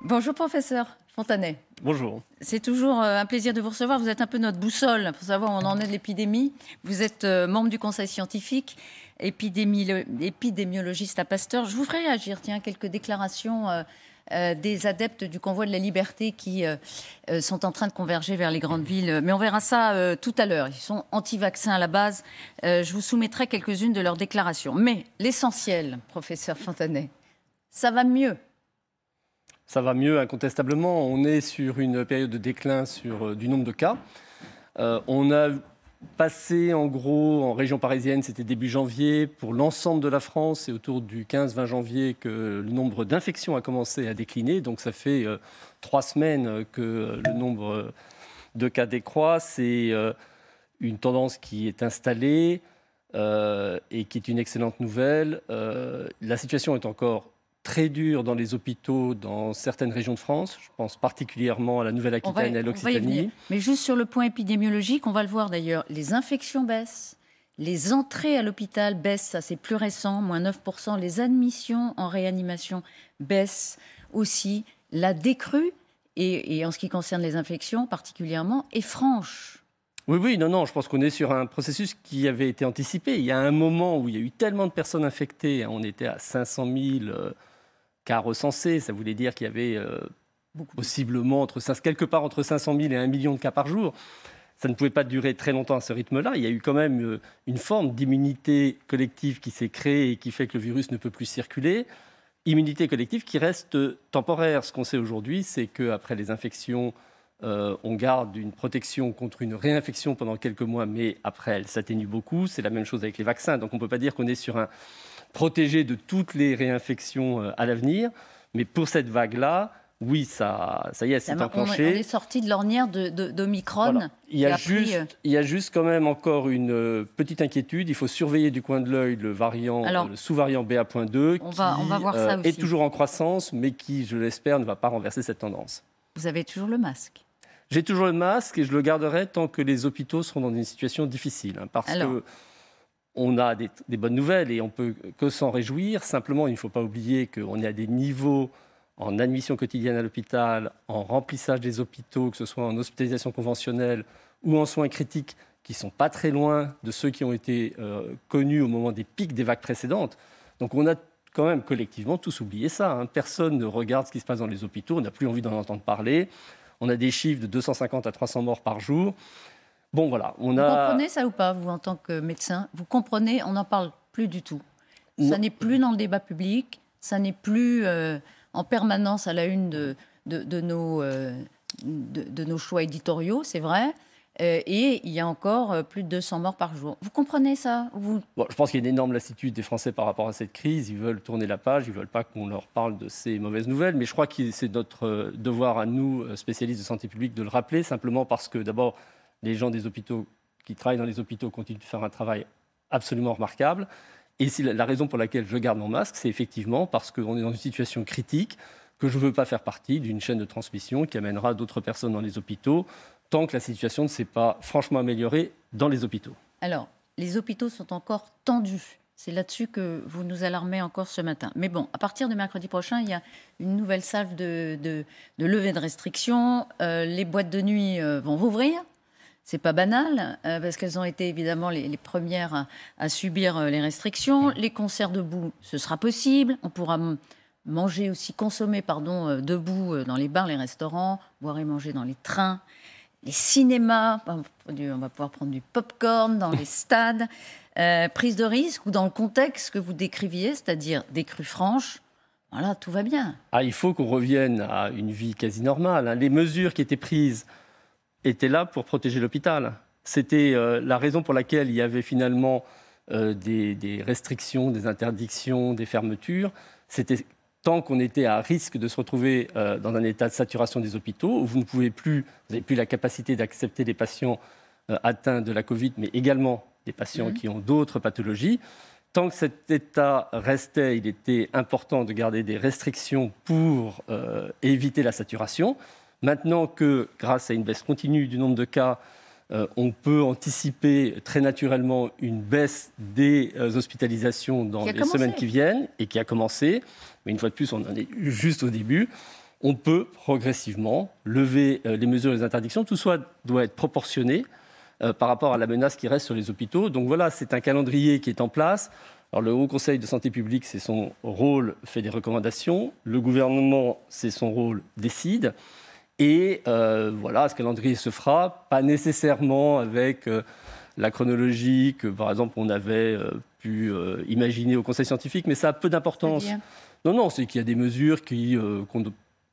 Bonjour professeur Fontanet. Bonjour. C'est toujours un plaisir de vous recevoir. Vous êtes un peu notre boussole pour savoir où on en est de l'épidémie. Vous êtes membre du conseil scientifique, épidémiologiste à Pasteur. Je vous ferai réagir, tiens, quelques déclarations des adeptes du convoi de la liberté qui sont en train de converger vers les grandes villes. Mais on verra ça tout à l'heure. Ils sont anti-vaccins à la base. Je vous soumettrai quelques-unes de leurs déclarations. Mais l'essentiel, professeur Fontanet, ça va mieux. Ça va mieux, incontestablement. On est sur une période de déclin du nombre de cas. On a passé, en gros, en région parisienne, c'était début janvier. Pour l'ensemble de la France, c'est autour du 15-20 janvier que le nombre d'infections a commencé à décliner. Donc ça fait 3 semaines que le nombre de cas décroît. C'est une tendance qui est installée et qui est une excellente nouvelle. La situation est encore très dur dans les hôpitaux dans certaines régions de France. Je pense particulièrement à la Nouvelle-Aquitaine et à l'Occitanie. Mais juste sur le point épidémiologique, on va le voir d'ailleurs, les infections baissent, les entrées à l'hôpital baissent, ça c'est plus récent, moins 9%, les admissions en réanimation baissent aussi. La décrue, et en ce qui concerne les infections particulièrement, est franche. Oui, non, je pense qu'on est sur un processus qui avait été anticipé. Il y a un moment où il y a eu tellement de personnes infectées, on était à 500 000 cas recensés, ça voulait dire qu'il y avait possiblement quelque part entre 500 000 et 1 million de cas par jour. Ça ne pouvait pas durer très longtemps à ce rythme-là. Il y a eu quand même une forme d'immunité collective qui s'est créée et qui fait que le virus ne peut plus circuler. Immunité collective qui reste temporaire. Ce qu'on sait aujourd'hui, c'est qu'après les infections, on garde une protection contre une réinfection pendant quelques mois, mais après, elle s'atténue beaucoup. C'est la même chose avec les vaccins. Donc on ne peut pas dire qu'on est sur un protégé de toutes les réinfections à l'avenir. Mais pour cette vague-là, oui, ça y est, c'est enclenché. On est sorti de l'ornière d'Omicron. Voilà. Il y a juste quand même encore une petite inquiétude. Il faut surveiller du coin de l'œil le sous-variant BA.2 on va voir ça aussi. Est toujours en croissance, mais qui, je l'espère, ne va pas renverser cette tendance. Vous avez toujours le masque? J'ai toujours le masque et je le garderai tant que les hôpitaux seront dans une situation difficile. Parce qu'on a des bonnes nouvelles et on ne peut que s'en réjouir. Simplement, il ne faut pas oublier qu'on est à des niveaux en admission quotidienne à l'hôpital, en remplissage des hôpitaux, que ce soit en hospitalisation conventionnelle ou en soins critiques, qui ne sont pas très loin de ceux qui ont été connus au moment des pics des vagues précédentes. Donc on a quand même collectivement tous oublié ça. Personne ne regarde ce qui se passe dans les hôpitaux, on n'a plus envie d'en entendre parler. On a des chiffres de 250 à 300 morts par jour. Bon, voilà. Vous comprenez ça ou pas, vous, en tant que médecin? Vous comprenez, on n'en parle plus du tout. Ça n'est plus dans le débat public, ça n'est plus en permanence à la une de nos choix éditoriaux, c'est vrai. Et il y a encore plus de 200 morts par jour. Vous comprenez ça? Je pense qu'il y a une énorme lassitude des Français par rapport à cette crise. Ils veulent tourner la page, ils ne veulent pas qu'on leur parle de ces mauvaises nouvelles. Mais je crois que c'est notre devoir à nous, spécialistes de santé publique, de le rappeler, simplement parce que d'abord, les gens des hôpitaux qui travaillent dans les hôpitaux continuent de faire un travail absolument remarquable. Et la raison pour laquelle je garde mon masque, c'est effectivement parce qu'on est dans une situation critique, que je ne veux pas faire partie d'une chaîne de transmission qui amènera d'autres personnes dans les hôpitaux, tant que la situation ne s'est pas franchement améliorée dans les hôpitaux. Alors, les hôpitaux sont encore tendus. C'est là-dessus que vous nous alarmez encore ce matin. Mais bon, à partir de mercredi prochain, il y a une nouvelle salve de levée de restrictions. Les boîtes de nuit vont rouvrir. C'est pas banal, parce qu'elles ont été évidemment les premières à subir les restrictions. Les concerts debout, ce sera possible. On pourra manger aussi, consommer, debout dans les bars, les restaurants, boire et manger dans les trains. Les cinémas, on va pouvoir prendre du pop-corn dans les stades. Prise de risque ou dans le contexte que vous décriviez, c'est-à-dire des crues franches, voilà, tout va bien. Il faut qu'on revienne à une vie quasi normale. Les mesures qui étaient prises étaient là pour protéger l'hôpital. C'était la raison pour laquelle il y avait finalement des restrictions, des interdictions, des fermetures. C'était tant qu'on était à risque de se retrouver dans un état de saturation des hôpitaux, où vous n'avez plus la capacité d'accepter les patients atteints de la Covid, mais également des patients qui ont d'autres pathologies. Tant que cet état restait, il était important de garder des restrictions pour éviter la saturation. Maintenant que, grâce à une baisse continue du nombre de cas, on peut anticiper très naturellement une baisse des hospitalisations dans les semaines qui viennent, et qui a commencé. Mais une fois de plus, on en est juste au début. on peut progressivement lever les mesures et les interdictions. Tout ça doit être proportionné par rapport à la menace qui reste sur les hôpitaux. Donc voilà, c'est un calendrier qui est en place. Alors le Haut Conseil de santé publique, c'est son rôle, fait des recommandations. Le gouvernement, c'est son rôle, décide. Et voilà, ce calendrier se fera, pas nécessairement avec la chronologie que, par exemple, on avait pu imaginer au Conseil scientifique, mais ça a peu d'importance. Non, c'est qu'il y a des mesures qu'on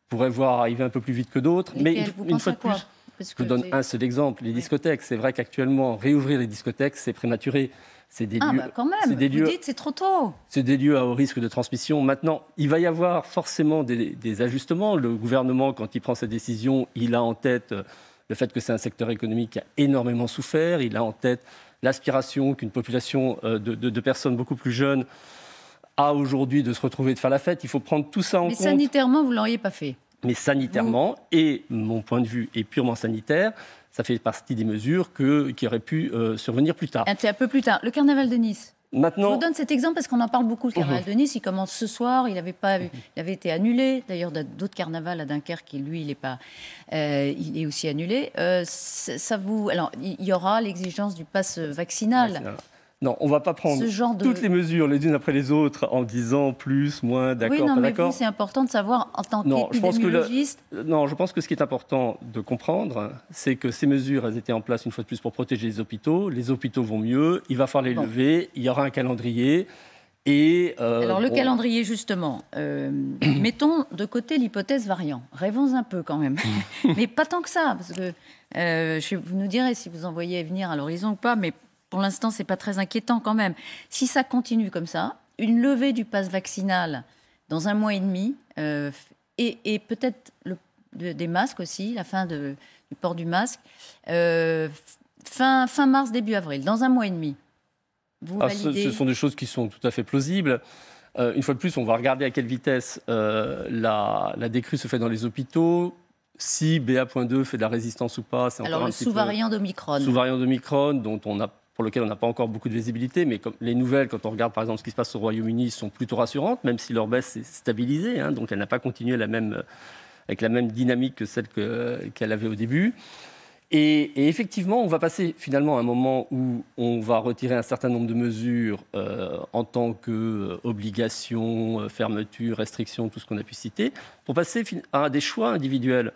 pourrait voir arriver un peu plus vite que d'autres. Mais une fois de plus, je vous donne un seul exemple, les discothèques. C'est vrai qu'actuellement, réouvrir les discothèques, c'est prématuré. C'est des lieux, quand même, vous dites c'est trop tôt. C'est des lieux à haut risque de transmission. Maintenant, il va y avoir forcément des ajustements. Le gouvernement, quand il prend cette décision, il a en tête le fait que c'est un secteur économique qui a énormément souffert. Il a en tête l'aspiration qu'une population de personnes beaucoup plus jeunes a aujourd'hui de se retrouver et de faire la fête. Il faut prendre tout ça en compte. Mais sanitairement, vous ne l'auriez pas fait. Mais sanitairement, et mon point de vue est purement sanitaire, ça fait partie des mesures qui auraient pu survenir plus tard. Un peu plus tard. Le carnaval de Nice. Maintenant, je vous donne cet exemple parce qu'on en parle beaucoup. Le carnaval de Nice, il commence ce soir. Il avait été annulé. D'ailleurs, d'autres carnavals à Dunkerque, lui, il est aussi annulé. Alors, il y aura l'exigence du pass vaccinal. Non, on ne va pas prendre toutes les mesures les unes après les autres en disant plus, moins, d'accord, pas d'accord. Oui, c'est important de savoir en tant qu'épidémiologiste. Non, je pense que ce qui est important de comprendre, c'est que ces mesures, elles étaient en place une fois de plus pour protéger les hôpitaux. Les hôpitaux vont mieux, il va falloir les lever, il y aura un calendrier. Alors le calendrier, justement, mettons de côté l'hypothèse variant. Rêvons un peu quand même. Mais pas tant que ça, parce que vous nous direz si vous en voyez venir à l'horizon ou pas, mais pour l'instant, ce n'est pas très inquiétant quand même. Si ça continue comme ça, une levée du pass vaccinal dans 1 mois et demi, et peut-être des masques aussi, la fin du port du masque, fin mars, début avril, dans 1 mois et demi. Ce sont des choses qui sont tout à fait plausibles. Une fois de plus, on va regarder à quelle vitesse la décrue se fait dans les hôpitaux. Si BA.2 fait de la résistance ou pas, c'est encore un petit peu... Alors, le sous-variant d'Omicron. Sous-variant d'Omicron, pour lequel on n'a pas encore beaucoup de visibilité, mais comme les nouvelles, quand on regarde par exemple ce qui se passe au Royaume-Uni, sont plutôt rassurantes, même si leur baisse s'est stabilisée, donc elle n'a pas continué avec la même dynamique que celle qu'elle avait au début. Et effectivement, on va passer finalement à un moment où on va retirer un certain nombre de mesures en tant qu'obligation, fermeture, restriction, tout ce qu'on a pu citer, pour passer à des choix individuels.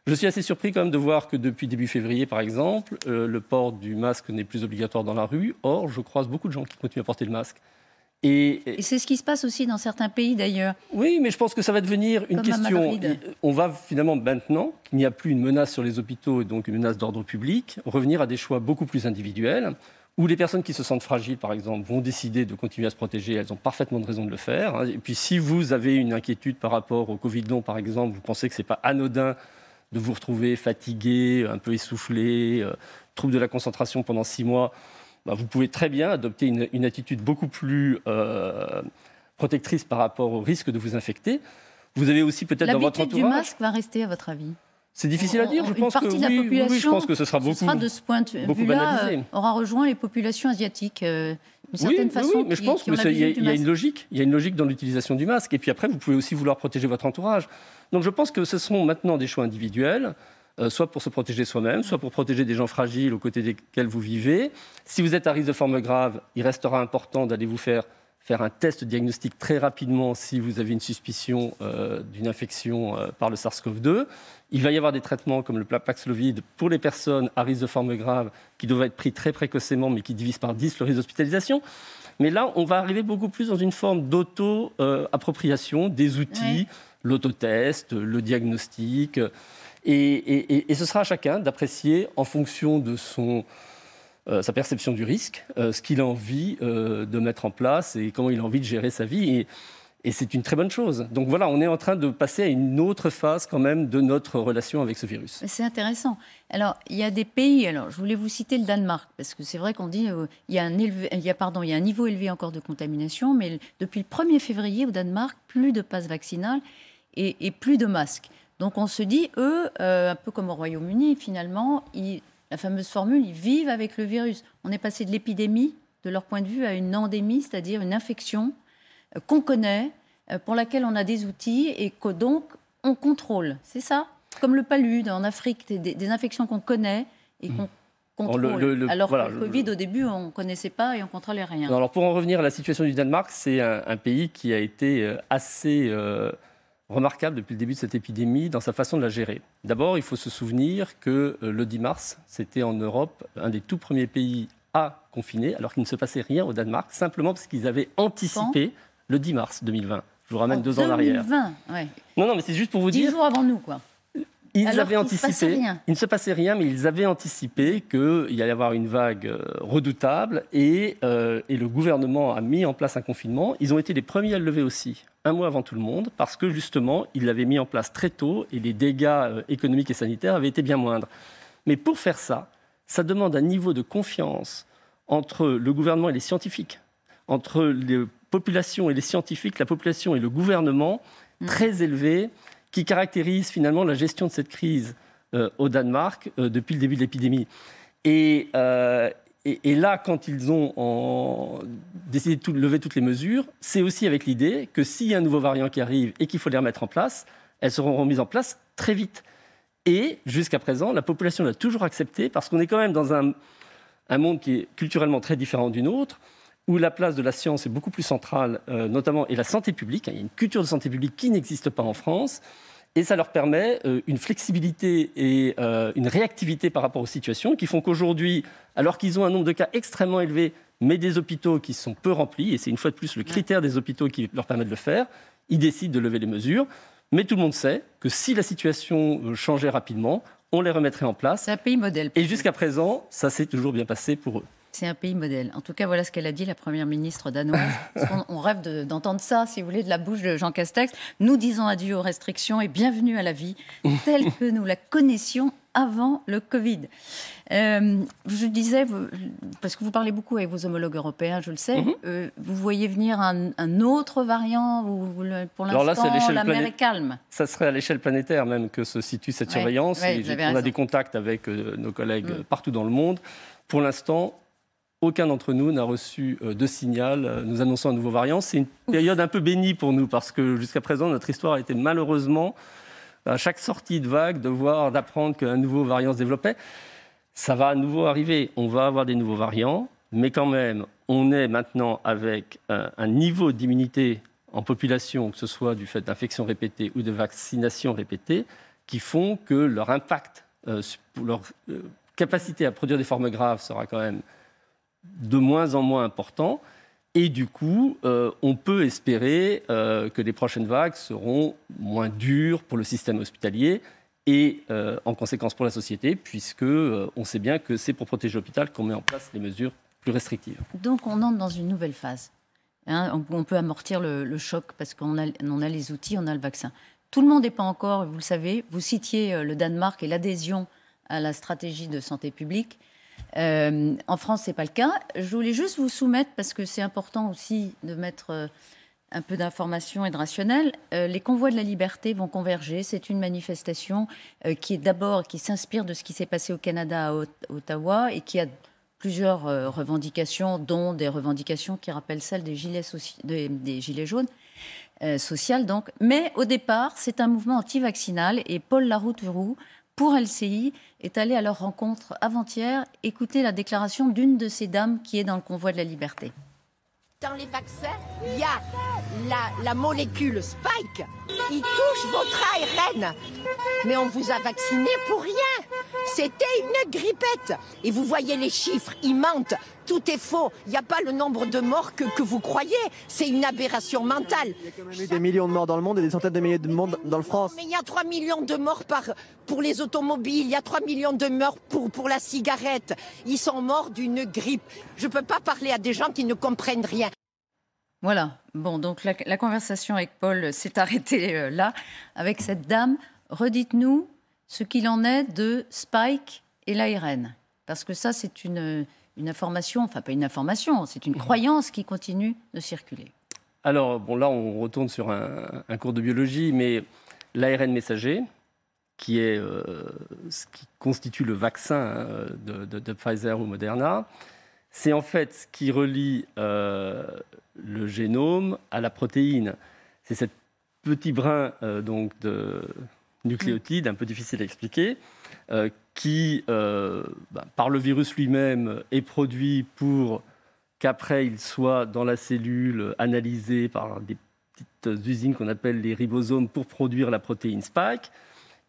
Je suis assez surpris quand même de voir que depuis début février, par exemple, le port du masque n'est plus obligatoire dans la rue. Or, je croise beaucoup de gens qui continuent à porter le masque. Et c'est ce qui se passe aussi dans certains pays d'ailleurs. Oui, mais je pense que ça va devenir une question. On va finalement maintenant, qu'il n'y a plus une menace sur les hôpitaux et donc une menace d'ordre public, revenir à des choix beaucoup plus individuels, où les personnes qui se sentent fragiles, par exemple, vont décider de continuer à se protéger. Elles ont parfaitement de raison de le faire. Et puis si vous avez une inquiétude par rapport au Covid long, par exemple, vous pensez que ce n'est pas anodin de vous retrouver fatigué, un peu essoufflé, trouble de la concentration pendant 6 mois, vous pouvez très bien adopter une attitude beaucoup plus protectrice par rapport au risque de vous infecter. Vous avez aussi peut-être dans votre entourage... L'habitude du masque va rester à votre avis? C'est difficile à dire. Je pense que oui, je pense que ce sera beaucoup de ce point de vue-là, aura rejoint les populations asiatiques d'une certaine façon. Oui, mais je pense qu'il y a une logique. Il y a une logique dans l'utilisation du masque. Et puis après, vous pouvez aussi vouloir protéger votre entourage. Donc je pense que ce sont maintenant des choix individuels, soit pour se protéger soi-même, soit pour protéger des gens fragiles aux côtés desquels vous vivez. Si vous êtes à risque de forme grave, il restera important d'aller vous faire un test diagnostique très rapidement si vous avez une suspicion d'une infection par le SARS-CoV-2. Il va y avoir des traitements comme le Paxlovid pour les personnes à risque de forme grave qui doivent être pris très précocement mais qui divisent par 10 le risque d'hospitalisation. Mais là, on va arriver beaucoup plus dans une forme d'auto-appropriation des outils, l'autotest, le diagnostic. Et ce sera à chacun d'apprécier en fonction de sa perception du risque, ce qu'il a envie de mettre en place et comment il a envie de gérer sa vie. Et c'est une très bonne chose. Donc voilà, on est en train de passer à une autre phase quand même de notre relation avec ce virus. C'est intéressant. Alors, il y a des pays, je voulais vous citer le Danemark, parce que c'est vrai qu'on dit il y a un niveau élevé encore de contamination, mais depuis le 1er février au Danemark, plus de passe vaccinal et plus de masques. Donc on se dit, eux, un peu comme au Royaume-Uni, finalement, la fameuse formule, ils vivent avec le virus. On est passé de l'épidémie, de leur point de vue, à une endémie, c'est-à-dire une infection qu'on connaît, pour laquelle on a des outils et que donc on contrôle, c'est ça? Comme le palude en Afrique, des infections qu'on connaît et qu'on contrôle. Alors que le Covid, au début, on ne connaissait pas et on ne contrôlait rien. Alors pour en revenir à la situation du Danemark, c'est un pays qui a été assez remarquable depuis le début de cette épidémie dans sa façon de la gérer. D'abord, il faut se souvenir que le 10 mars, c'était en Europe un des tout premiers pays à confiner, alors qu'il ne se passait rien au Danemark, simplement parce qu'ils avaient anticipé le 10 mars 2020. Je vous ramène 2 ans en arrière. 2020, ouais. Non, mais c'est juste pour vous dire... 10 jours avant nous, quoi. Ils avaient anticipé, il ne se passait rien, mais ils avaient anticipé qu'il y allait y avoir une vague redoutable et le gouvernement a mis en place un confinement. Ils ont été les premiers à le lever aussi, un mois avant tout le monde, parce que justement, ils l'avaient mis en place très tôt et les dégâts économiques et sanitaires avaient été bien moindres. Mais pour faire ça, ça demande un niveau de confiance entre le gouvernement et les scientifiques, entre les populations et les scientifiques, la population et le gouvernement, très élevé, qui caractérise finalement la gestion de cette crise au Danemark depuis le début de l'épidémie. Et là, quand ils ont décidé de lever toutes les mesures, c'est aussi avec l'idée que s'il y a un nouveau variant qui arrive et qu'il faut les remettre en place, elles seront remises en place très vite. Et jusqu'à présent, la population l'a toujours accepté parce qu'on est quand même dans un monde qui est culturellement très différent du nôtre, où la place de la science est beaucoup plus centrale, notamment, et la santé publique. Il y a une culture de santé publique qui n'existe pas en France, et ça leur permet une flexibilité et une réactivité par rapport aux situations qui font qu'aujourd'hui, alors qu'ils ont un nombre de cas extrêmement élevé, mais des hôpitaux qui sont peu remplis, et c'est une fois de plus le critère des hôpitaux qui leur permet de le faire, ils décident de lever les mesures. Mais tout le monde sait que si la situation changeait rapidement, on les remettrait en place. C'est un pays modèle. Et jusqu'à présent, ça s'est toujours bien passé pour eux. C'est un pays modèle. En tout cas, voilà ce qu'elle a dit, la première ministre danoise. On rêve d'entendre ça, si vous voulez, de la bouche de Jean Castex. Nous disons adieu aux restrictions et bienvenue à la vie telle que nous la connaissions avant le Covid. Je disais, parce que vous parlez beaucoup avec vos homologues européens, je le sais, vous voyez venir un autre variant ou pour l'instant, la mer est calme. Ça serait à l'échelle planétaire même que se situe cette surveillance. On a des contacts avec nos collègues partout dans le monde. Pour l'instant, aucun d'entre nous n'a reçu de signal nous annonçant un nouveau variant. C'est une période un peu bénie pour nous parce que jusqu'à présent, notre histoire a été malheureusement, à chaque sortie de vague, d'apprendre qu'un nouveau variant se développait. Ça va à nouveau arriver. On va avoir des nouveaux variants, mais quand même, on est maintenant avec un niveau d'immunité en population, que ce soit du fait d'infections répétées ou de vaccinations répétées, qui font que leur impact, leur capacité à produire des formes graves sera quand même de moins en moins important. Et du coup, on peut espérer que les prochaines vagues seront moins dures pour le système hospitalier et en conséquence pour la société, puisque on sait bien que c'est pour protéger l'hôpital qu'on met en place les mesures plus restrictives. Donc on entre dans une nouvelle phase. On peut amortir le choc parce qu'on a les outils, on a le vaccin. Tout le monde n'est pas encore, vous le savez, vous citiez le Danemark et l'adhésion à la stratégie de santé publique. En France, ce n'est pas le cas. Je voulais juste vous soumettre, parce que c'est important aussi de mettre un peu d'information et de rationnel. Les convois de la liberté vont converger. C'est une manifestation qui s'inspire de ce qui s'est passé au Canada à Ottawa et qui a plusieurs revendications, dont des revendications qui rappellent celles des gilets jaunes, sociales donc. Mais au départ, c'est un mouvement anti-vaccinal et Paul Larouturou, pour LCI, est allé à leur rencontre avant-hier. Écoutez la déclaration d'une de ces dames qui est dans le convoi de la liberté. Dans les vaccins, il y a la molécule Spike. Il touche votre ARN. Mais on vous a vacciné pour rien. C'était une grippette. Et vous voyez les chiffres, ils mentent. Tout est faux. Il n'y a pas le nombre de morts que vous croyez. C'est une aberration mentale. Il y a quand même eu des millions de morts dans le monde et des centaines de milliers de morts dans le France. Mais il y a 3 millions de morts pour les automobiles. Il y a 3 millions de morts pour la cigarette. Ils sont morts d'une grippe. Je ne peux pas parler à des gens qui ne comprennent rien. Voilà. Bon, donc la conversation avec Paul s'est arrêtée là, avec cette dame. Redites-nous ce qu'il en est de Spike et l'ARN. Parce que ça, c'est une information, enfin pas une information, c'est une croyance qui continue de circuler. Alors, bon, là, on retourne sur un cours de biologie, mais l'ARN messager, qui est ce qui constitue le vaccin de Pfizer ou Moderna, c'est en fait ce qui relie le génome à la protéine. C'est cette petits brins donc de nucléotides, un peu difficile à expliquer, qui, par le virus lui-même, est produit pour qu'après il soit dans la cellule analysé par des petites usines qu'on appelle les ribosomes pour produire la protéine spike.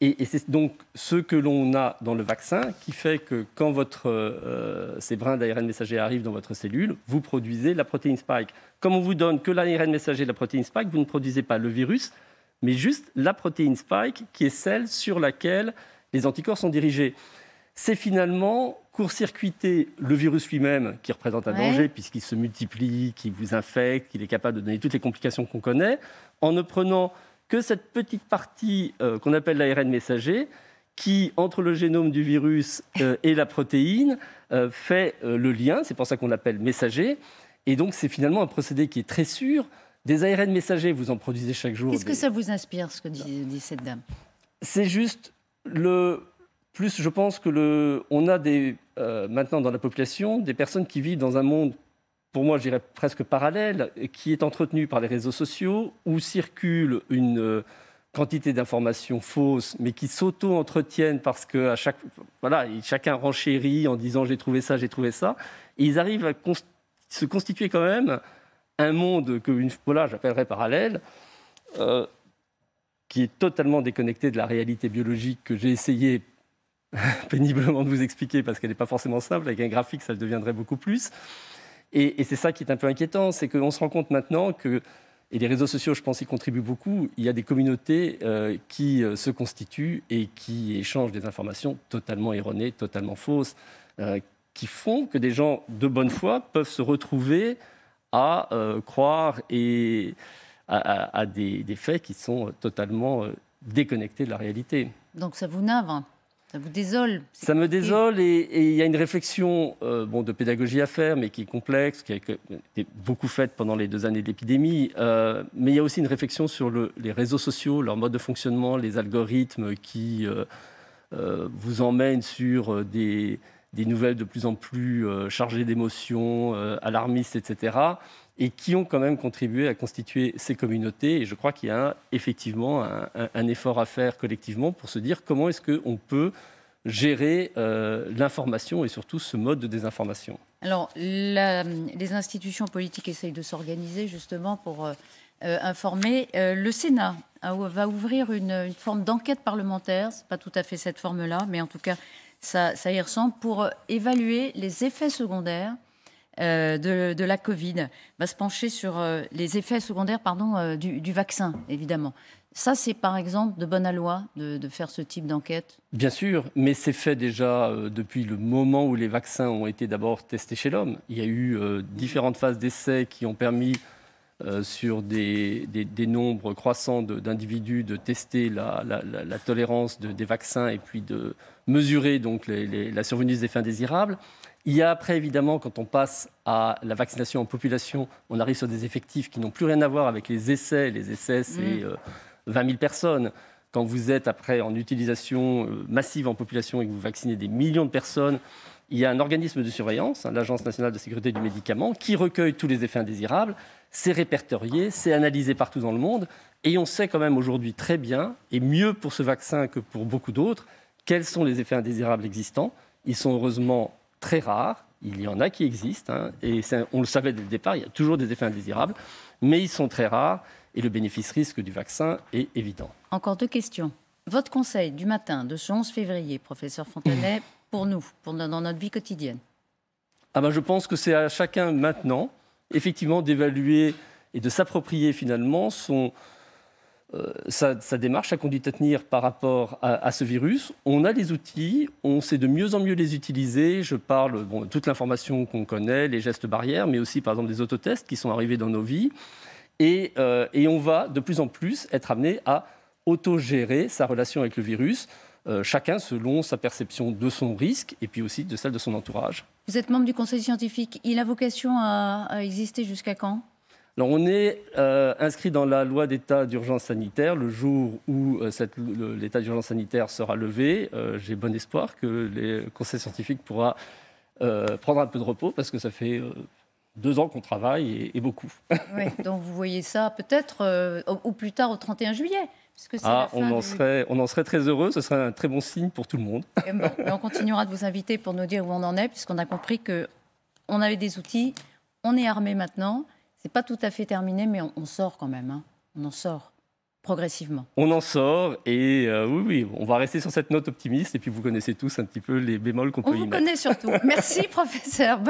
Et c'est donc ce que l'on a dans le vaccin qui fait que quand ces brins d'ARN messager arrivent dans votre cellule, vous produisez la protéine spike. Comme on vous donne que l'ARN messager de la protéine spike, vous ne produisez pas le virus, mais juste la protéine spike qui est celle sur laquelle les anticorps sont dirigés. C'est finalement court-circuiter le virus lui-même qui représente un danger puisqu'il se multiplie, qu'il vous infecte, qu'il est capable de donner toutes les complications qu'on connaît, en ne prenant que cette petite partie qu'on appelle l'ARN messager, qui, entre le génome du virus et la protéine, fait le lien. C'est pour ça qu'on l'appelle messager. Et donc, c'est finalement un procédé qui est très sûr. Des ARN messagers, vous en produisez chaque jour. Qu'est-ce que ça vous inspire, ce que dit cette dame? C'est juste plus, je pense que on a maintenant dans la population des personnes qui vivent dans un monde, pour moi, je dirais presque parallèle, qui est entretenu par les réseaux sociaux, où circule une quantité d'informations fausses, mais qui s'auto-entretiennent parce que chacun renchérit en disant « j'ai trouvé ça ». Et ils arrivent à se constituer quand même un monde que j'appellerais parallèle, qui est totalement déconnecté de la réalité biologique que j'ai essayé péniblement de vous expliquer parce qu'elle n'est pas forcément simple. Avec un graphique, ça le deviendrait beaucoup plus. Et c'est ça qui est un peu inquiétant, c'est qu'on se rend compte maintenant que, et les réseaux sociaux, je pense, y contribuent beaucoup, il y a des communautés qui se constituent et qui échangent des informations totalement erronées, totalement fausses, qui font que des gens de bonne foi peuvent se retrouver à croire à des faits qui sont totalement déconnectés de la réalité. Donc ça vous navre? Ça vous désole? Ça me désole et il y a une réflexion de pédagogie à faire, mais qui est complexe, qui a été beaucoup faite pendant les 2 années de l'épidémie. Mais il y a aussi une réflexion sur les réseaux sociaux, leur mode de fonctionnement, les algorithmes qui vous emmènent sur des nouvelles de plus en plus chargées d'émotions, alarmistes, etc., et qui ont quand même contribué à constituer ces communautés. Et je crois qu'il y a effectivement un effort à faire collectivement pour se dire comment est-ce qu'on peut gérer l'information et surtout ce mode de désinformation. Alors, les institutions politiques essayent de s'organiser justement pour informer. Le Sénat va ouvrir une forme d'enquête parlementaire. Ce n'est pas tout à fait cette forme-là, mais en tout cas, ça y ressemble, pour évaluer les effets secondaires de la Covid, va se pencher sur les effets secondaires du vaccin, évidemment. Ça, c'est par exemple de bonne loi de faire ce type d'enquête? Bien sûr, mais c'est fait déjà depuis le moment où les vaccins ont été d'abord testés chez l'homme. Il y a eu différentes phases d'essais qui ont permis, sur des nombres croissants d'individus, de tester la tolérance des vaccins et puis de mesurer donc la survenue des effets indésirables. Il y a après, évidemment, quand on passe à la vaccination en population, on arrive sur des effectifs qui n'ont plus rien à voir avec les essais. Les essais, c'est 20 000 personnes. Quand vous êtes après en utilisation massive en population et que vous vaccinez des millions de personnes, il y a un organisme de surveillance, l'Agence nationale de sécurité du médicament, qui recueille tous les effets indésirables. C'est répertorié, c'est analysé partout dans le monde. Et on sait quand même aujourd'hui très bien, et mieux pour ce vaccin que pour beaucoup d'autres, quels sont les effets indésirables existants. Ils sont heureusement très rares, il y en a qui existent, et on le savait dès le départ, il y a toujours des effets indésirables, mais ils sont très rares, et le bénéfice-risque du vaccin est évident. Encore 2 questions. Votre conseil du matin de ce 11 février, professeur Fontenay, pour nous, dans notre vie quotidienne? Je pense que c'est à chacun maintenant, effectivement, d'évaluer et de s'approprier finalement sa démarche, sa conduite à tenir par rapport à ce virus. On a les outils, on sait de mieux en mieux les utiliser. Je parle de toute l'information qu'on connaît, les gestes barrières, mais aussi par exemple des autotests qui sont arrivés dans nos vies. Et on va de plus en plus être amené à autogérer sa relation avec le virus, chacun selon sa perception de son risque et puis aussi de celle de son entourage. Vous êtes membre du Conseil scientifique. Il a vocation à exister jusqu'à quand? Alors, on est inscrit dans la loi d'état d'urgence sanitaire. Le jour où l'état d'urgence sanitaire sera levé, j'ai bon espoir que le Conseil scientifique pourra prendre un peu de repos parce que ça fait 2 ans qu'on travaille et beaucoup. Oui, donc vous voyez ça peut-être au plus tard au 31 juillet. Puisque c'est la fin on en serait très heureux, ce serait un très bon signe pour tout le monde. Et bon, et on continuera de vous inviter pour nous dire où on en est, puisqu'on a compris qu'on avait des outils, on est armé maintenant. C'est pas tout à fait terminé, mais on sort quand même. Hein. On en sort progressivement. On en sort et oui, on va rester sur cette note optimiste. Et puis vous connaissez tous un petit peu les bémols qu'on peut y mettre. On vous connaît surtout. Merci, professeur.